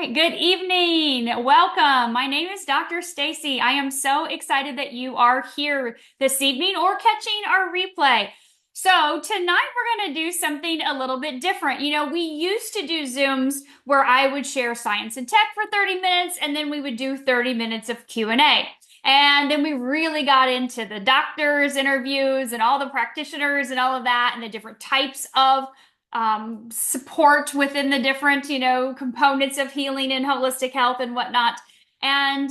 right, good evening. Welcome. My name is Dr. Stacy. I am so excited that you are here this evening or catching our replay. So tonight we're going to do something a little bit different. You know, we used to do Zooms where I would share science and tech for 30 minutes and then we would do 30 minutes of Q&A. And then we really got into the doctors' interviews and all the practitioners and all of that and the different types of support within the different, components of healing and holistic health and whatnot. And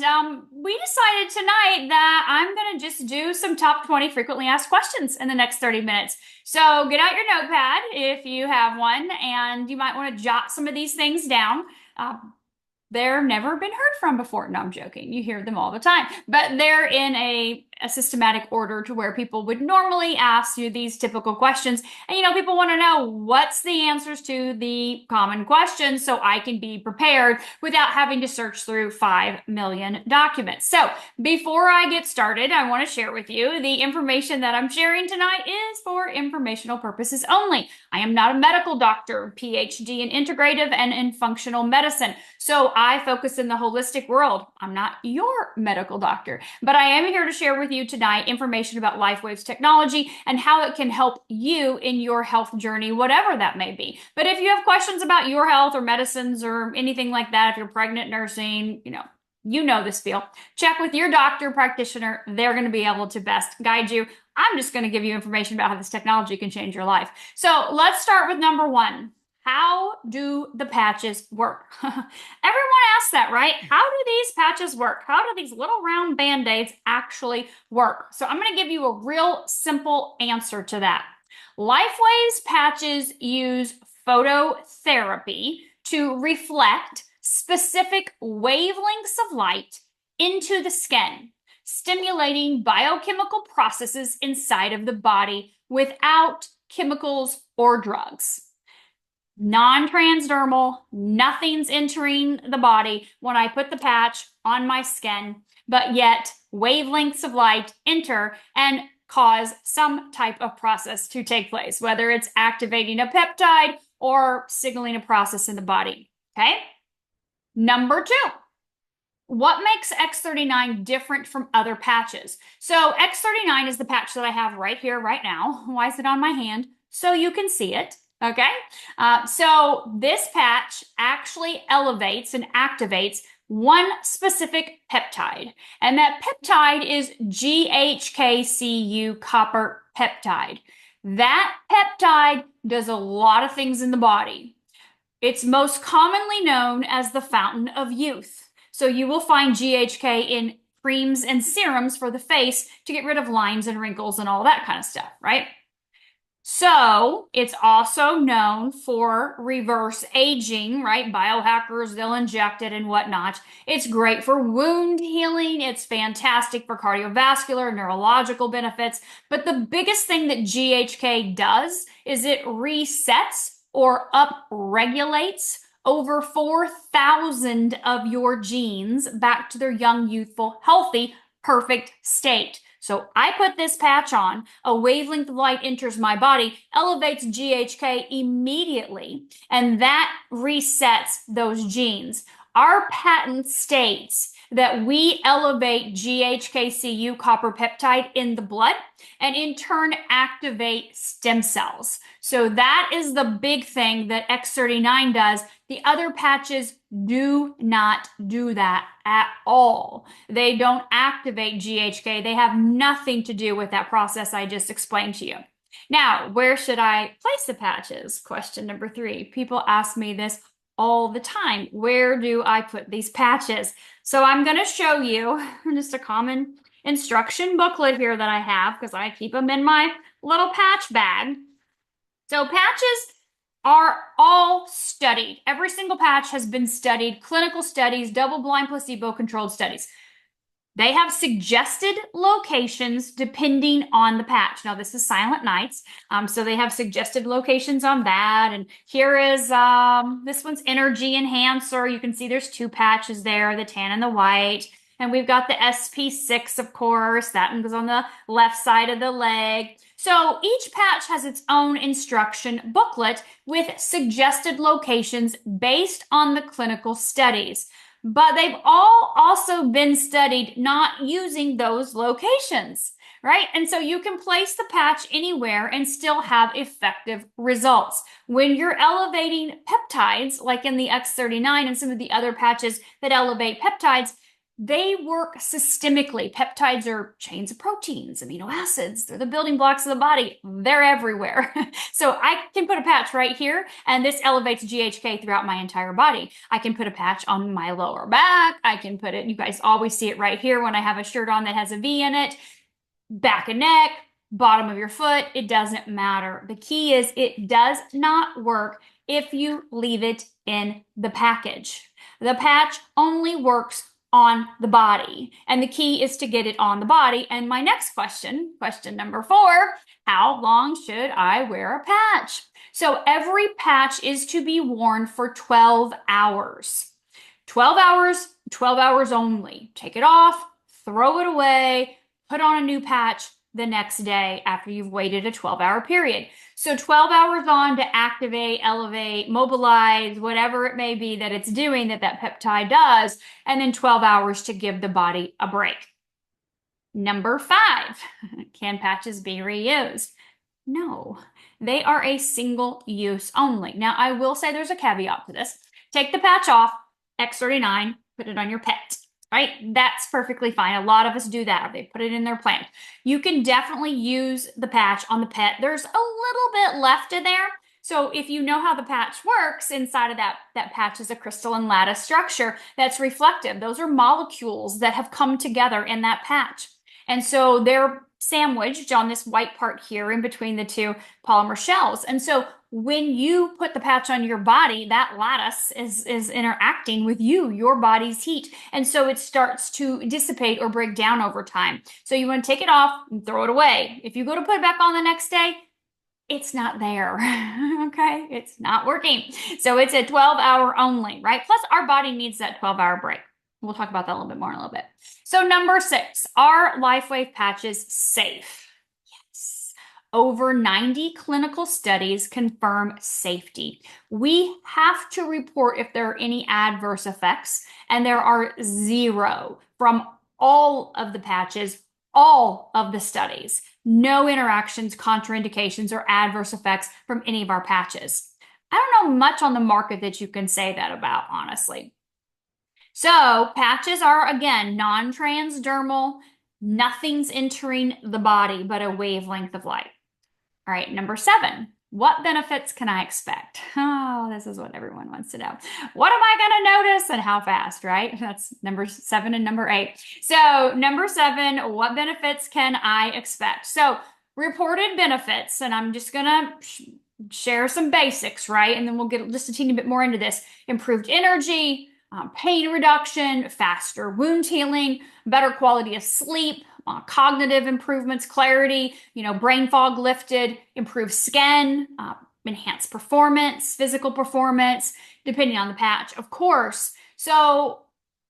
we decided tonight that I'm going to just do some top 20 frequently asked questions in the next 30 minutes. So get out your notepad if you have one, and you might want to jot some of these things down. They're never been heard from before. No, I'm joking. You hear them all the time. But they're in a systematic order to where people would normally ask you these typical questions. And, people want to know what's the answers to the common questions so I can be prepared without having to search through 5 million documents. So before I get started, I want to share with you the information that I'm sharing tonight is for informational purposes only. I am not a medical doctor, PhD in integrative and in functional medicine. So I focus in the holistic world. I'm not your medical doctor, but I am here to share with you tonight information about LifeWave's technology and how it can help you in your health journey, whatever that may be. But if you have questions about your health or medicines or anything like that, if you're pregnant, nursing, you know this field, check with your doctor, practitioner. They're going to be able to best guide you. I'm just going to give you information about how this technology can change your life. So let's start with number one. How do the patches work? Everyone asks that, right? How do these patches work? How do these little round band-aids actually work? So I'm going to give you a real simple answer to that. LifeWave's patches use phototherapy to reflect specific wavelengths of light into the skin, stimulating biochemical processes inside of the body without chemicals or drugs. Non-transdermal, nothing's entering the body when I put the patch on my skin, but yet wavelengths of light enter and cause some type of process to take place, whether it's activating a peptide or signaling a process in the body, okay? Number two, what makes X39 different from other patches? So X39 is the patch that I have right here, right now. Why is it on my hand? So you can see it. Okay, so this patch actually elevates and activates one specific peptide, and that peptide is GHKCU copper peptide. That peptide does a lot of things in the body. It's most commonly known as the fountain of youth. So you will find GHK in creams and serums for the face to get rid of lines and wrinkles and all that kind of stuff, right? So it's also known for reverse aging, right? Biohackers, they'll inject it and whatnot. It's great for wound healing. It's fantastic for cardiovascular, neurological benefits. But the biggest thing that GHK does is it resets or upregulates over 4,000 of your genes back to their young, youthful, healthy, perfect state. So I put this patch on, a wavelength of light enters my body, elevates GHK immediately, and that resets those genes. Our patent states that we elevate GHKCU copper peptide in the blood and in turn activate stem cells. So that is the big thing that X39 does. The other patches do not do that at all. They don't activate GHK. They have nothing to do with that process I just explained to you. Now, where should I place the patches? Question number 3. People ask me this all the time. Where do I put these patches? So I'm going to show you just a common instruction booklet here that I have because I keep them in my little patch bag. So patches are all studied. Every single patch has been studied, clinical studies, double-blind placebo-controlled studies. They have suggested locations depending on the patch. Now, this is Silent Nights, so they have suggested locations on that. And here is, this one's Energy Enhancer. You can see there's 2 patches there, the tan and the white. And we've got the SP6, of course. That one goes on the left side of the leg. So each patch has its own instruction booklet with suggested locations based on the clinical studies. But they've all also been studied not using those locations, right? And so you can place the patch anywhere and still have effective results. When you're elevating peptides, like in the X39 and some of the other patches that elevate peptides, they work systemically. Peptides are chains of proteins, amino acids. They're the building blocks of the body. They're everywhere. So I can put a patch right here, and this elevates GHK throughout my entire body. I can put a patch on my lower back. I can put it, you guys always see it right here when I have a shirt on that has a V in it. Back and neck, bottom of your foot, it doesn't matter. The key is it does not work if you leave it in the package. The patch only works on the body, and the key is to get it on the body. And my next question number 4, how long should I wear a patch? So every patch is to be worn for 12 hours. 12 hours, 12 hours only. Take it off, throw it away, put on a new patch the next day after you've waited a 12-hour period. So 12 hours on to activate, elevate, mobilize, whatever it may be that it's doing that peptide does, and then 12 hours to give the body a break. Number 5, can patches be reused? No, they are a single use only. Now, I will say there's a caveat to this. Take the patch off, X39, put it on your pet. Right? That's perfectly fine. A lot of us do that. They put it in their plant. You can definitely use the patch on the pet. There's a little bit left in there. So if you know how the patch works, inside of that patch is a crystalline lattice structure that's reflective. Those are molecules that have come together in that patch. And so they're sandwiched on this white part here in between the two polymer shells. And so when you put the patch on your body, that lattice is interacting with your body's heat. And so it starts to dissipate or break down over time. So you want to take it off and throw it away. If you go to put it back on the next day, it's not there. Okay? It's not working. So it's a 12-hour only, right? Plus our body needs that 12-hour break. We'll talk about that a little bit more in a little bit. So number 6, are LifeWave patches safe? Yes. Over 90 clinical studies confirm safety. We have to report if there are any adverse effects, and there are 0 from all of the patches, all of the studies. No interactions, contraindications, or adverse effects from any of our patches. I don't know much on the market that you can say that about, honestly. So patches are, again, non-transdermal. Nothing's entering the body but a wavelength of light. All right, number 7, what benefits can I expect? Oh, this is what everyone wants to know. What am I going to notice and how fast, right? That's number 7 and number 8. So number 7, what benefits can I expect? So reported benefits, and I'm just going to share some basics, right? And then we'll get just a teeny bit more into this. Improved energy, pain reduction, faster wound healing, better quality of sleep, cognitive improvements, clarity, brain fog lifted, improved skin, enhanced performance, physical performance, depending on the patch, of course. So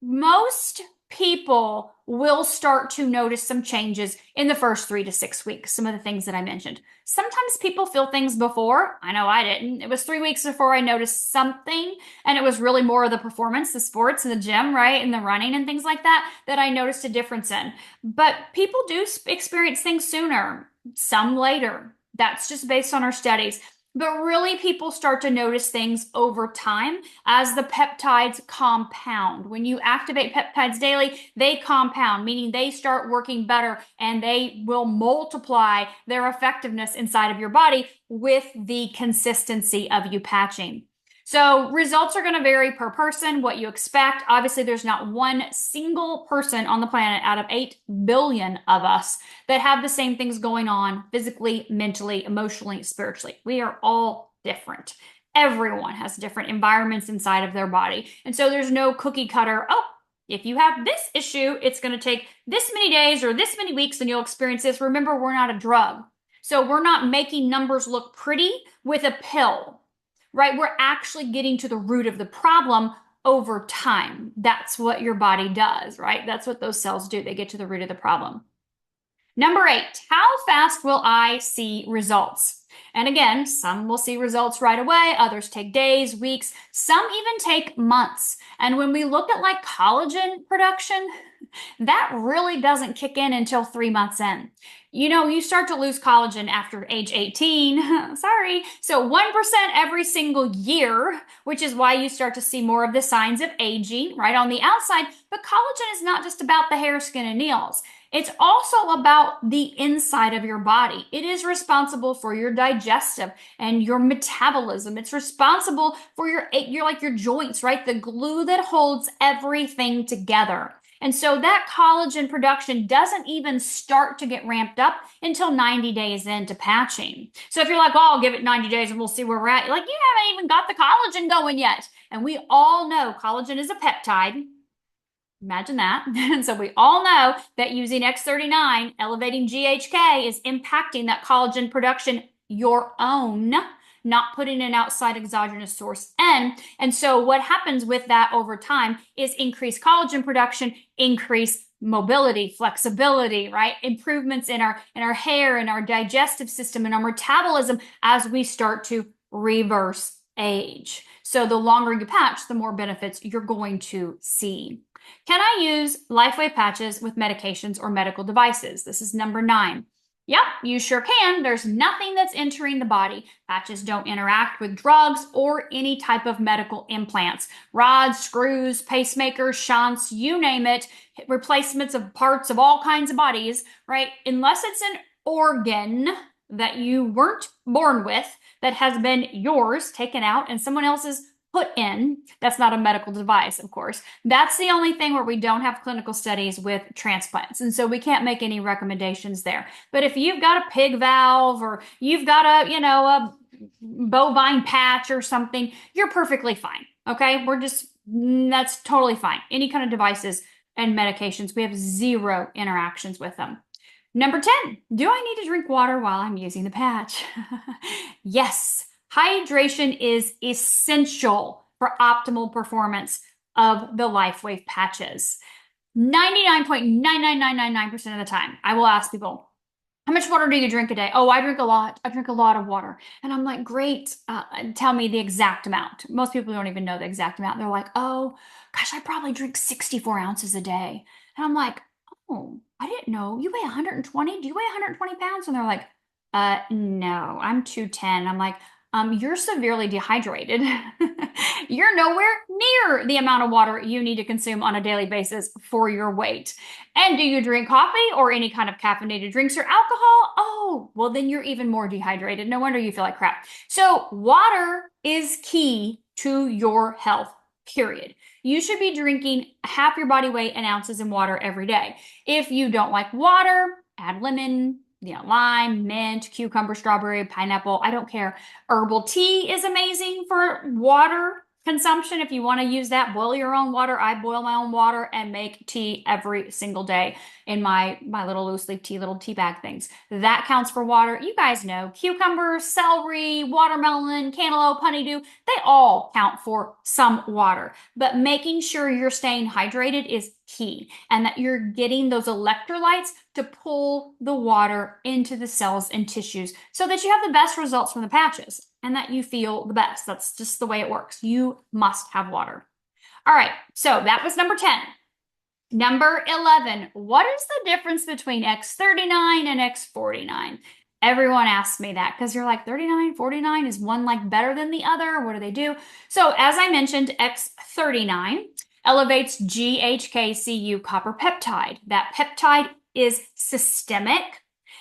most people will start to notice some changes in the first 3 to 6 weeks, some of the things that I mentioned. Sometimes people feel things before. I know I didn't. It was 3 weeks before I noticed something, and it was really more of the performance, the sports, and the gym, right, and the running and things like that I noticed a difference in. But people do experience things sooner, some later. That's just based on our studies. But really, people start to notice things over time as the peptides compound. When you activate peptides daily, they compound, meaning they start working better and they will multiply their effectiveness inside of your body with the consistency of you patching. So results are going to vary per person, what you expect. Obviously, there's not one single person on the planet out of 8 billion of us that have the same things going on physically, mentally, emotionally, spiritually. We are all different. Everyone has different environments inside of their body. And so there's no cookie cutter, if you have this issue, it's going to take this many days or this many weeks and you'll experience this. Remember, we're not a drug. So we're not making numbers look pretty with a pill. Right? We're actually getting to the root of the problem over time. That's what your body does, right? That's what those cells do. They get to the root of the problem. Number 8, how fast will I see results? And again, some will see results right away, others take days, weeks, some even take months. And when we look at like collagen production, that really doesn't kick in until 3 months in. You know, you start to lose collagen after age 18. Sorry. So 1% every single year, which is why you start to see more of the signs of aging right on the outside. But collagen is not just about the hair, skin, and nails. It's also about the inside of your body. It is responsible for your digestive and your metabolism. It's responsible for your joints, right? The glue that holds everything together. And so that collagen production doesn't even start to get ramped up until 90 days into patching. So if you're like, oh, I'll give it 90 days and we'll see where we're at. Like, you haven't even got the collagen going yet. And we all know collagen is a peptide. Imagine that. And so we all know that using X39, elevating GHK, is impacting that collagen production your own, not putting an outside exogenous source in. And so what happens with that over time is increased collagen production, increased mobility, flexibility, right? Improvements in our hair and our digestive system and our metabolism as we start to reverse age. So the longer you patch, the more benefits you're going to see. Can I use LifeWave patches with medications or medical devices? This is number 9. Yep, you sure can. There's nothing that's entering the body. Patches don't interact with drugs or any type of medical implants. Rods, screws, pacemakers, shunts, you name it, replacements of parts of all kinds of bodies, right? Unless it's an organ that you weren't born with, that has been yours, taken out, and someone else's put in. That's not a medical device, of course. That's the only thing where we don't have clinical studies with transplants. And so we can't make any recommendations there. But if you've got a pig valve or you've got a bovine patch or something, you're perfectly fine. Okay. That's totally fine. Any kind of devices and medications, we have zero interactions with them. Number 10, do I need to drink water while I'm using the patch? Yes. Hydration is essential for optimal performance of the LifeWave patches. 99.99999% of the time, I will ask people, how much water do you drink a day? Oh, I drink a lot. I drink a lot of water. And I'm like, great. Tell me the exact amount. Most people don't even know the exact amount. They're like, oh, gosh, I probably drink 64 ounces a day. And I'm like, oh, I didn't know. You weigh 120? Do you weigh 120 pounds? And they're like, no, I'm 210. I'm like, you're severely dehydrated. You're nowhere near the amount of water you need to consume on a daily basis for your weight. And do you drink coffee or any kind of caffeinated drinks or alcohol? Oh, well, then you're even more dehydrated. No wonder you feel like crap. So water is key to your health, period. You should be drinking half your body weight in ounces in water every day. If you don't like water, add lemon, lime, mint, cucumber, strawberry, pineapple, I don't care. Herbal tea is amazing for water consumption. If you want to use that, boil your own water. I boil my own water and make tea every single day in my little loose leaf tea, little tea bag things. That counts for water. You guys know cucumber, celery, watermelon, cantaloupe, honeydew, they all count for some water. But making sure you're staying hydrated is key and that you're getting those electrolytes to pull the water into the cells and tissues so that you have the best results from the patches and that you feel the best. That's just the way it works. You must have water. All right, so that was number 10. Number 11, what is the difference between X39 and X49? Everyone asks me that because you're like 39, 49, is one like better than the other? What do they do? So as I mentioned, X39 elevates GHKCU copper peptide. That peptide is systemic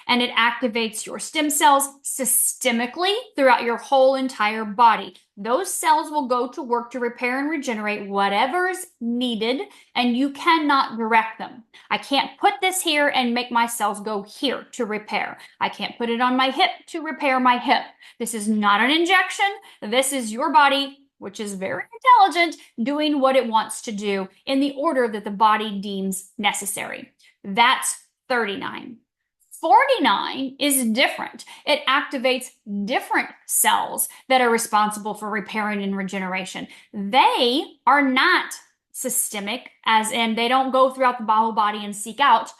and it activates your stem cells systemically throughout your whole entire body. Those cells will go to work to repair and regenerate whatever's needed, and you cannot direct them. I can't put this here and make my cells go here to repair. I can't put it on my hip to repair my hip. This is not an injection. This is your body, which is very intelligent, doing what it wants to do in the order that the body deems necessary. That's 39. 49 is different. It activates different cells that are responsible for repairing and regeneration. They are not systemic, as in they don't go throughout the whole body and seek out.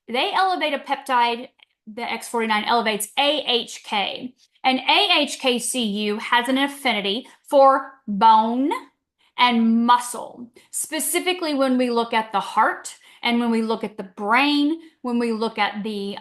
they elevate a peptide, the X49 elevates AHK. And AHKCU has an affinity for bone and muscle, specifically when we look at the heart and when we look at the brain, when we look at the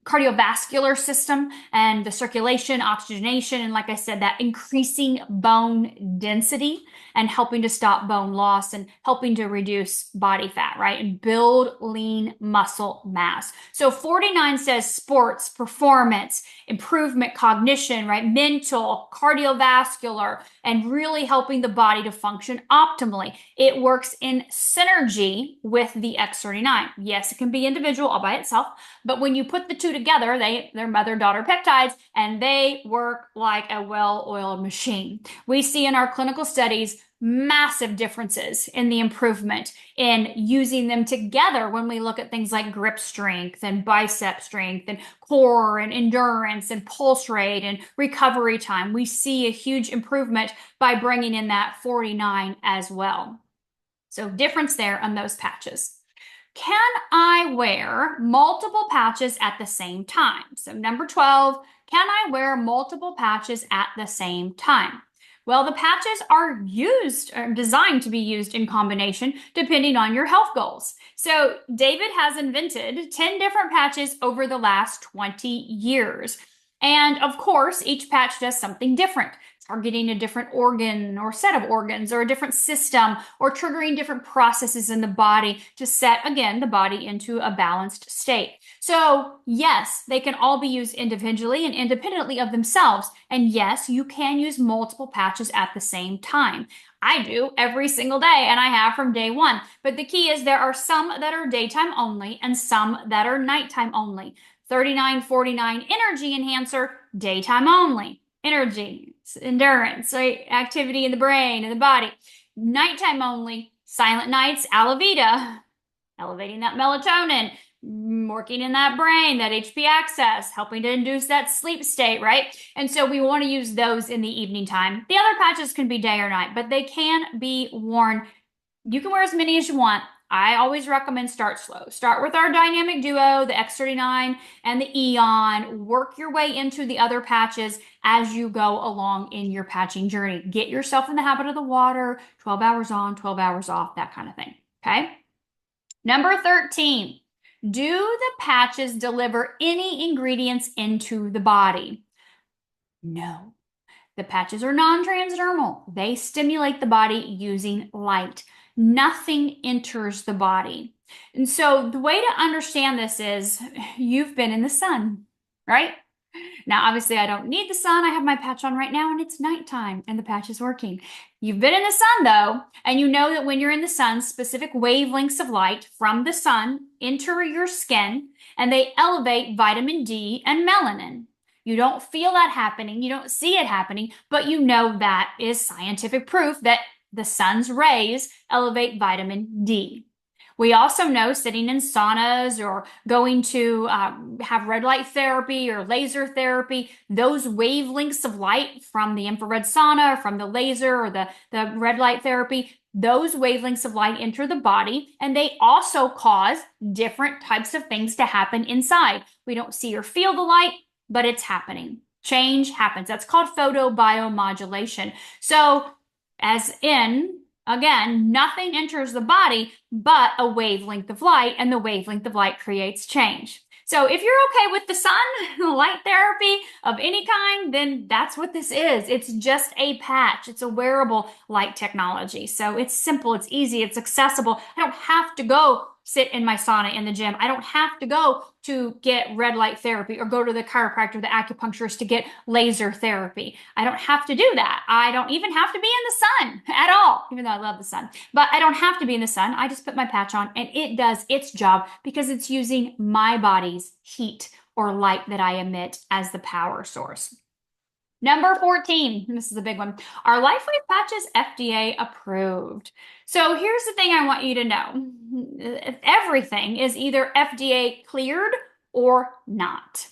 cardiovascular system and the circulation, oxygenation, and like I said, that increasing bone density and helping to stop bone loss and helping to reduce body fat, right? And build lean muscle mass. So 49 says sports, performance, improvement, cognition, right? Mental, cardiovascular, and really helping the body to function optimally. It works in synergy with the X39. Yes, it can be individual all by itself, but when you put the two together, they're mother-daughter peptides, and they work like a well-oiled machine. We see in our clinical studies massive differences in the improvement in using them together when we look at things like grip strength and bicep strength and core and endurance and pulse rate and recovery time. We see a huge improvement by bringing in that 49 as well. So difference there on those patches. Can I wear multiple patches at the same time? So number 12, can I wear multiple patches at the same time? Well, the patches are designed to be used in combination depending on your health goals. So David has invented 10 different patches over the last 20 years. And of course, each patch does something different, targeting a different organ or set of organs or a different system or triggering different processes in the body to set, again, the body into a balanced state. So yes, they can all be used individually and independently of themselves. And yes, you can use multiple patches at the same time. I do every single day, and I have from day one. But the key is there are some that are daytime only and some that are nighttime only. 3949 energy enhancer, daytime only. Energy, endurance, right? Activity in the brain and the body. Nighttime only, silent nights, Alavita, elevating that melatonin, working in that brain, that HP access, helping to induce that sleep state, right? And so we want to use those in the evening time. The other patches can be day or night, but they can be worn. You can wear as many as you want. I always recommend start slow. Start with our dynamic duo, the X39 and the Eon. Work your way into the other patches as you go along in your patching journey. Get yourself in the habit of the water, 12 hours on, 12 hours off, that kind of thing, okay? Number 13, do the patches deliver any ingredients into the body? No. The patches are non-transdermal. They stimulate the body using light. Nothing enters the body. And so the way to understand this is you've been in the sun, right? Now, obviously, I don't need the sun. I have my patch on right now, and it's nighttime, and the patch is working. You've been in the sun, though, and you know that when you're in the sun, specific wavelengths of light from the sun enter your skin, and they elevate vitamin D and melanin. You don't feel that happening. You don't see it happening, but you know that is scientific proof that the sun's rays elevate vitamin D. We also know sitting in saunas or going to have red light therapy or laser therapy, those wavelengths of light from the infrared sauna or from the laser or the red light therapy, those wavelengths of light enter the body, and they also cause different types of things to happen inside. We don't see or feel the light, but it's happening. Change happens. That's called photobiomodulation. So as in, again, nothing enters the body but a wavelength of light, and the wavelength of light creates change. So if you're okay with the sun, light therapy of any kind, then that's what this is. It's just a patch. It's a wearable light technology. So it's simple, it's easy, it's accessible. I don't have to go sit in my sauna in the gym. I don't have to go to get red light therapy or go to the chiropractor, the acupuncturist to get laser therapy. I don't have to do that. I don't even have to be in the sun at all, even though I love the sun. But I don't have to be in the sun. I just put my patch on and it does its job because it's using my body's heat or light that I emit as the power source. Number 14, this is a big one. Are LifeWave patches FDA approved? So here's the thing I want you to know. Everything is either FDA cleared or not.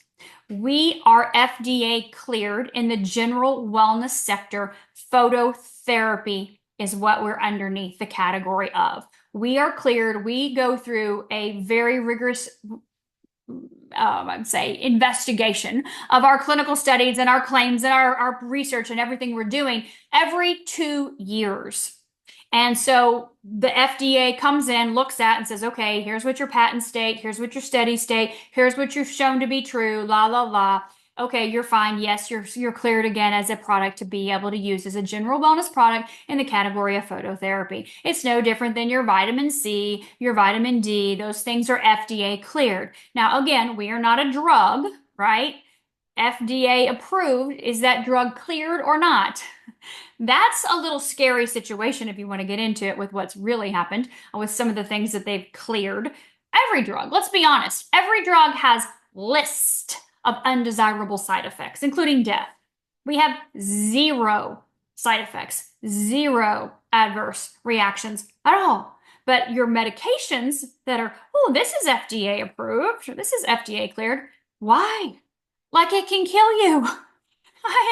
We are FDA cleared in the general wellness sector. Phototherapy is what we're underneath the category of. We are cleared. We go through a very rigorous I'd say, investigation of our clinical studies and our claims and our research and everything we're doing every 2 years. And so the FDA comes in, looks at and says, okay, here's what your patent state, here's what your steady state, here's what you've shown to be true, la, la, la. Okay, you're fine. Yes, you're cleared again as a product to be able to use as a general wellness product in the category of phototherapy. It's no different than your vitamin C, your vitamin D. Those things are FDA cleared. Now, again, we are not a drug, right? FDA approved. Is that drug cleared or not? That's a little scary situation if you want to get into it with what's really happened with some of the things that they've cleared. Every drug, let's be honest, every drug has list of undesirable side effects, including death. We have 0 side effects, 0 adverse reactions at all. But your medications that are, oh, this is FDA approved, or this is FDA cleared. Why? Like it can kill you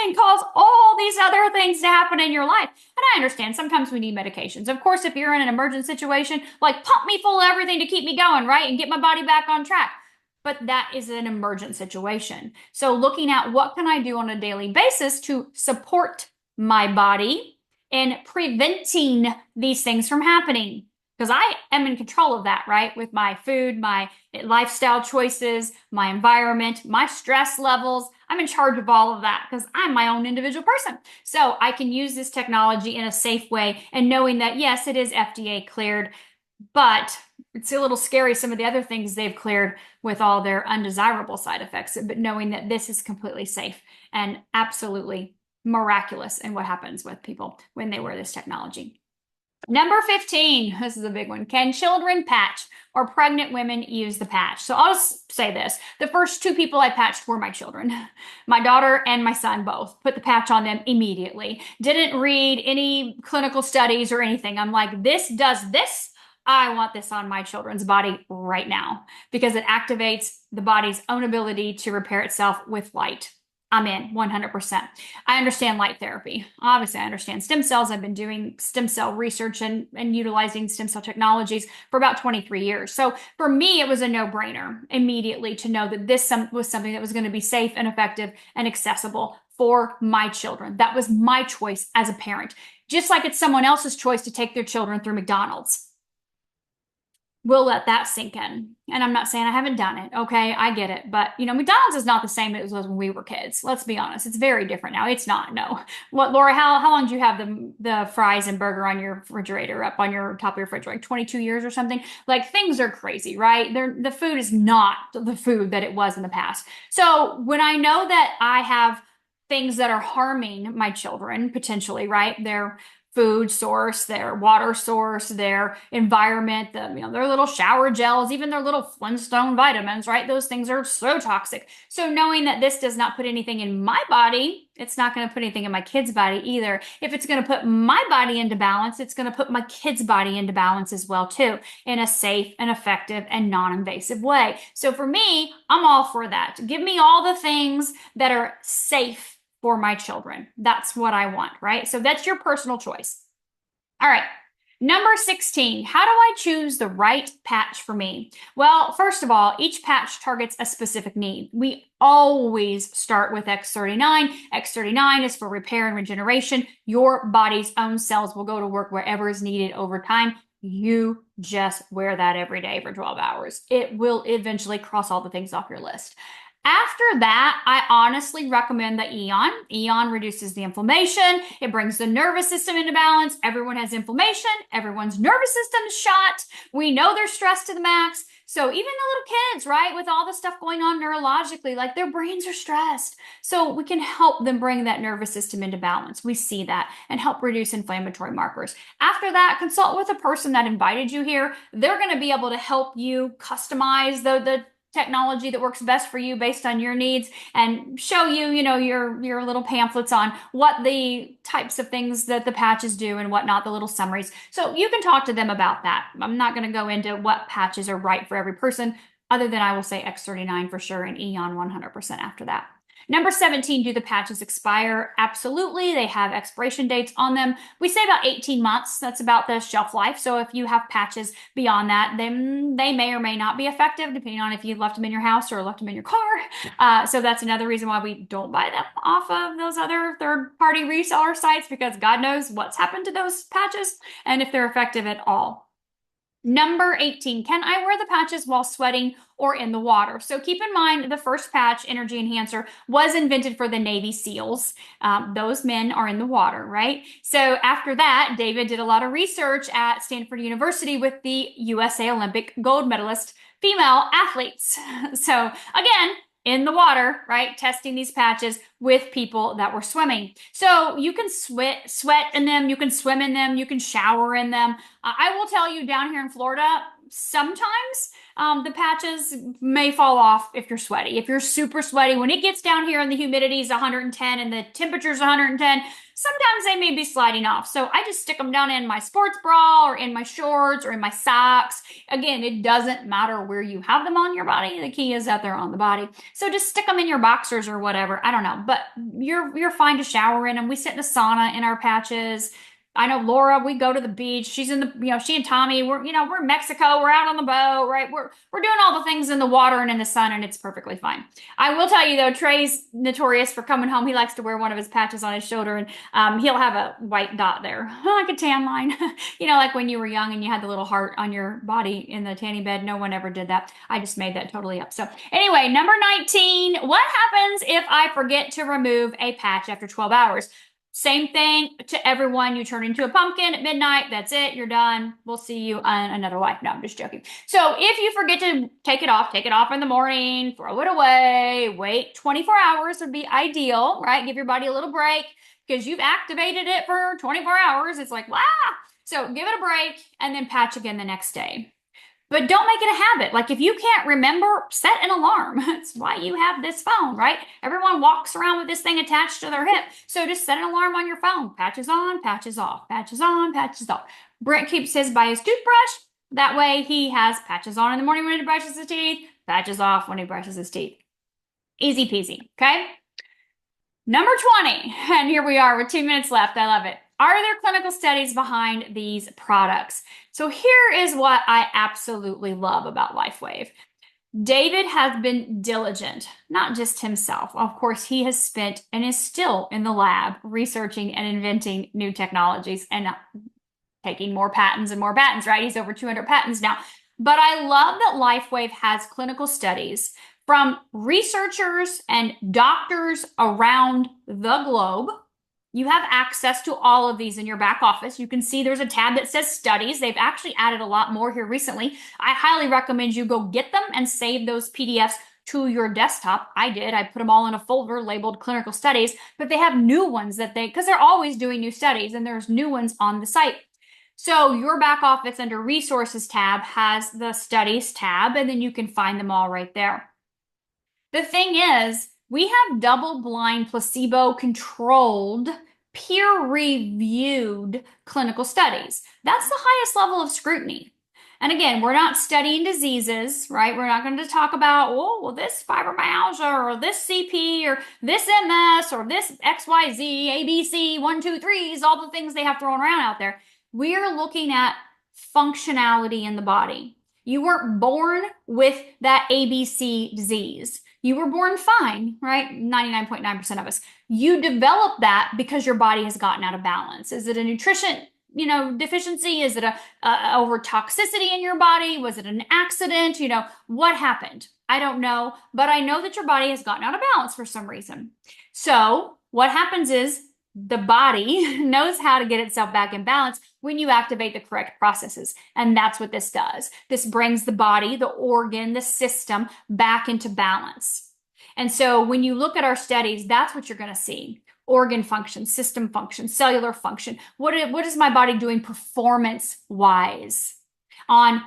and cause all these other things to happen in your life. And I understand sometimes we need medications. Of course, if you're in an emergent situation, like pump me full of everything to keep me going, right? And get my body back on track. But that is an emergent situation. So looking at what can I do on a daily basis to support my body in preventing these things from happening. Because I am in control of that, right? With my food, my lifestyle choices, my environment, my stress levels. I'm in charge of all of that because I'm my own individual person. So I can use this technology in a safe way and knowing that, yes, it is FDA cleared, but it's a little scary some of the other things they've cleared with all their undesirable side effects, but knowing that this is completely safe and absolutely miraculous in what happens with people when they wear this technology. Number 15, this is a big one. Can children patch or pregnant women use the patch? So I'll just say this. The first 2 people I patched were my children. My daughter and my son both put the patch on them immediately. Didn't read any clinical studies or anything. I'm like, this does this. I want this on my children's body right now because it activates the body's own ability to repair itself with light. I'm in 100%. I understand light therapy. Obviously, I understand stem cells. I've been doing stem cell research and utilizing stem cell technologies for about 23 years. So for me, it was a no-brainer immediately to know that this was something that was going to be safe and effective and accessible for my children. That was my choice as a parent, just like it's someone else's choice to take their children through McDonald's. We'll let that sink in. And I'm not saying I haven't done it. Okay, I get it. But, McDonald's is not the same as it was when we were kids. Let's be honest. It's very different now. It's not, no. What, Laura, how long do you have the fries and burger on your refrigerator, up on your top of your fridge? Like 22 years or something? Like, things are crazy, right? The food is not the food that it was in the past. So when I know that I have things that are harming my children, potentially, right? Their food source, their water source, their environment, their little shower gels, even their little Flintstone vitamins, right? Those things are so toxic. So knowing that this does not put anything in my body, it's not going to put anything in my kid's body either. If it's going to put my body into balance, it's going to put my kid's body into balance as well too, in a safe and effective and non-invasive way. So for me, I'm all for that. Give me all the things that are safe for my children. That's what I want, right? So that's your personal choice. All right. Number 16, how do I choose the right patch for me? Well, first of all, each patch targets a specific need. We always start with X39. X39 is for repair and regeneration. Your body's own cells will go to work wherever is needed over time. You just wear that every day for 12 hours. It will eventually cross all the things off your list. After that, I honestly recommend the Eon. Eon reduces the inflammation. It brings the nervous system into balance. Everyone has inflammation. Everyone's nervous system is shot. We know they're stressed to the max. So even the little kids, right, with all the stuff going on neurologically, like their brains are stressed. So we can help them bring that nervous system into balance. We see that and help reduce inflammatory markers. After that, consult with a person that invited you here. They're going to be able to help you customize the technology that works best for you based on your needs and show you, your little pamphlets on what the types of things that the patches do and whatnot, the little summaries. So you can talk to them about that. I'm not going to go into what patches are right for every person, other than I will say X39 for sure and Eon 100% after that. Number 17, do the patches expire? Absolutely. They have expiration dates on them. We say about 18 months. That's about the shelf life. So if you have patches beyond that, then they may or may not be effective, depending on if you left them in your house or left them in your car. So that's another reason why we don't buy them off of those other third-party reseller sites, because God knows what's happened to those patches and if they're effective at all. Number 18, can I wear the patches while sweating or in the water? So keep in mind, the first patch, Energy Enhancer, was invented for the Navy SEALs. Those men are in the water, right? So after that, David did a lot of research at Stanford University with the USA Olympic gold medalist female athletes. So again, in the water, right? Testing these patches with people that were swimming. So you can sweat in them, you can swim in them, you can shower in them. I will tell you, down here in Florida, sometimes the patches may fall off if you're sweaty. If you're super sweaty, when it gets down here and the humidity is 110 and the temperature's 110, sometimes they may be sliding off. So I just stick them down in my sports bra or in my shorts or in my socks. Again, it doesn't matter where you have them on your body. The key is that they're on the body. So just stick them in your boxers or whatever. I don't know, but you're fine to shower in them. We sit in the sauna in our patches. I know Laura, we go to the beach. She's in the, she and Tommy, we're in Mexico. We're out on the boat, right? We're doing all the things in the water and in the sun, and it's perfectly fine. I will tell you though, Trey's notorious for coming home. He likes to wear one of his patches on his shoulder, and he'll have a white dot there, like a tan line. Like when you were young and you had the little heart on your body in the tanning bed. No one ever did that. I just made that totally up. So anyway, number 19, what happens if I forget to remove a patch after 12 hours? Same thing to everyone. You turn into a pumpkin at midnight. That's it. You're done. We'll see you on another life. No, I'm just joking. So if you forget to take it off in the morning, throw it away, wait 24 hours would be ideal, right? Give your body a little break because you've activated it for 24 hours. It's like, wow. So give it a break and then patch again the next day. But don't make it a habit. Like if you can't remember, set an alarm. That's why you have this phone, right? Everyone walks around with this thing attached to their hip. So just set an alarm on your phone. Patches on, patches off, patches on, patches off. Brent keeps his by his toothbrush. That way he has patches on in the morning when he brushes his teeth, patches off when he brushes his teeth. Easy peasy, okay? Number 20, and here we are with 2 minutes left. I love it. Are there clinical studies behind these products? So here is what I absolutely love about LifeWave. David has been diligent, not just himself. Of course, he has spent and is still in the lab researching and inventing new technologies and taking more patents and more patents, right? He's over 200 patents now. But I love that LifeWave has clinical studies from researchers and doctors around the globe. You have access to all of these in your back office. You can see there's a tab that says studies. They've actually added a lot more here recently. I highly recommend you go get them and save those PDFs to your desktop. I did. I put them all in a folder labeled clinical studies, but they have new ones because they're always doing new studies and there's new ones on the site. So your back office under resources tab has the studies tab, and then you can find them all right there. The thing is, we have double-blind, placebo-controlled, peer-reviewed clinical studies. That's the highest level of scrutiny. And again, we're not studying diseases, right? We're not going to talk about, this fibromyalgia or this CP or this MS or this XYZ, ABC, 1, 2, 3s, all the things they have thrown around out there. We are looking at functionality in the body. You weren't born with that ABC disease. You were born fine, right? 99.9% of us. You develop that because your body has gotten out of balance. Is it a nutrition, deficiency? Is it a over toxicity in your body? Was it an accident? What happened? I don't know, but I know that your body has gotten out of balance for some reason. So what happens is the body knows how to get itself back in balance when you activate the correct processes. And that's what this does. This brings the body, the organ, the system back into balance. And so when you look at our studies, that's what you're going to see. Organ function, system function, cellular function. What is my body doing performance-wise? On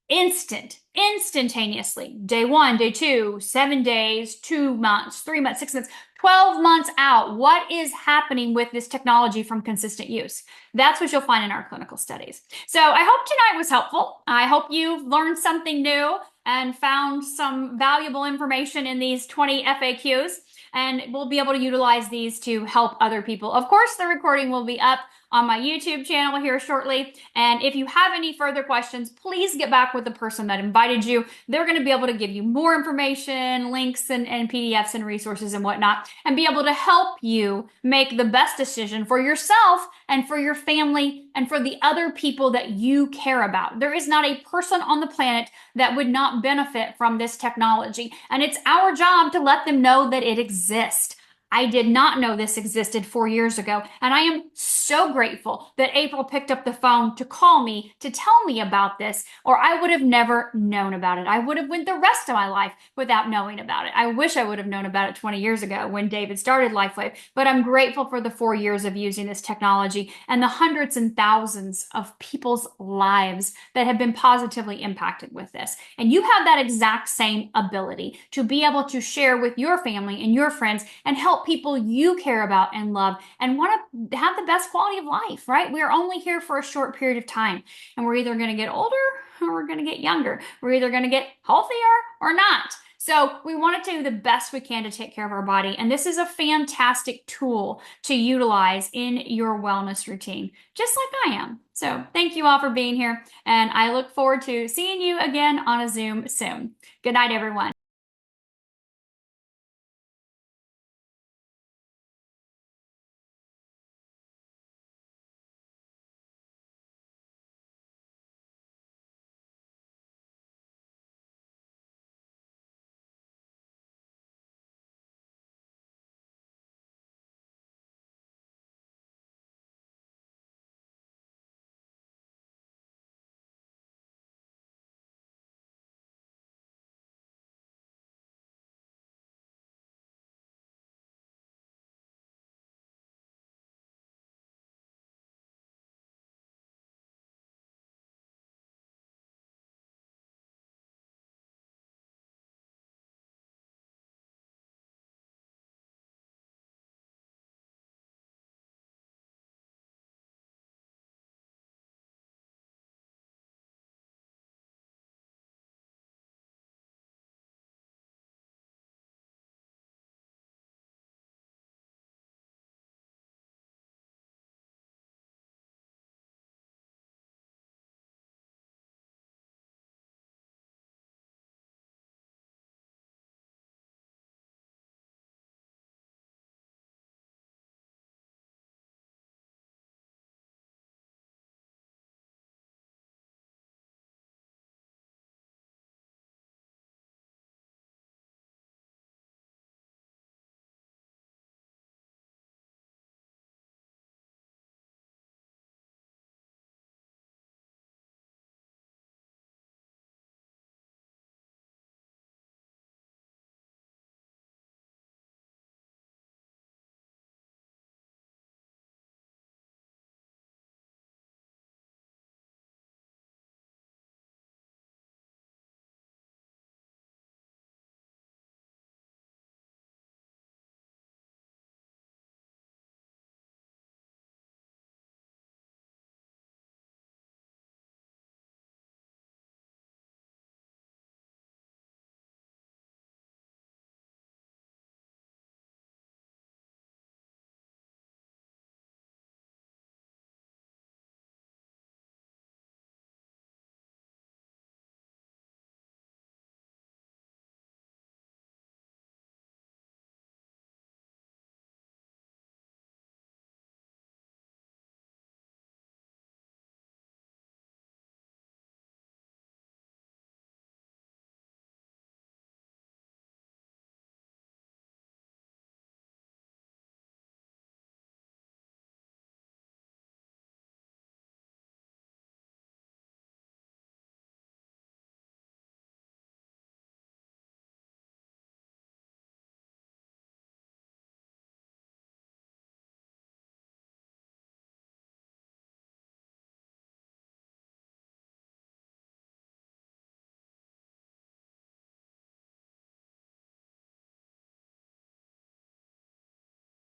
instantaneously. Day 1, day 2, 7 days, 2 months, 3 months, 6 months, 12 months out. What is happening with this technology from consistent use? That's what you'll find in our clinical studies. So I hope tonight was helpful. I hope you've learned something new and found some valuable information in these 20 FAQs. and we'll be able to utilize these to help other people. Of course, the recording will be up on my YouTube channel here shortly. And if you have any further questions, please get back with the person that invited you. They're going to be able to give you more information, links and PDFs and resources and whatnot, and be able to help you make the best decision for yourself and for your family and for the other people that you care about. There is not a person on the planet that would not benefit from this technology. And it's our job to let them know that it exists. I did not know this existed 4 years ago, and I am so grateful that April picked up the phone to call me to tell me about this, or I would have never known about it. I would have went the rest of my life without knowing about it. I wish I would have known about it 20 years ago when David started LifeWave, but I'm grateful for the 4 years of using this technology and the hundreds and thousands of people's lives that have been positively impacted with this. And you have that exact same ability to be able to share with your family and your friends and help people you care about and love and want to have the best quality of life, right? We're only here for a short period of time, and we're either going to get older or we're going to get younger. We're either going to get healthier or not. So we want to do the best we can to take care of our body. And this is a fantastic tool to utilize in your wellness routine, just like I am. So thank you all for being here. And I look forward to seeing you again on a Zoom soon. Good night, everyone.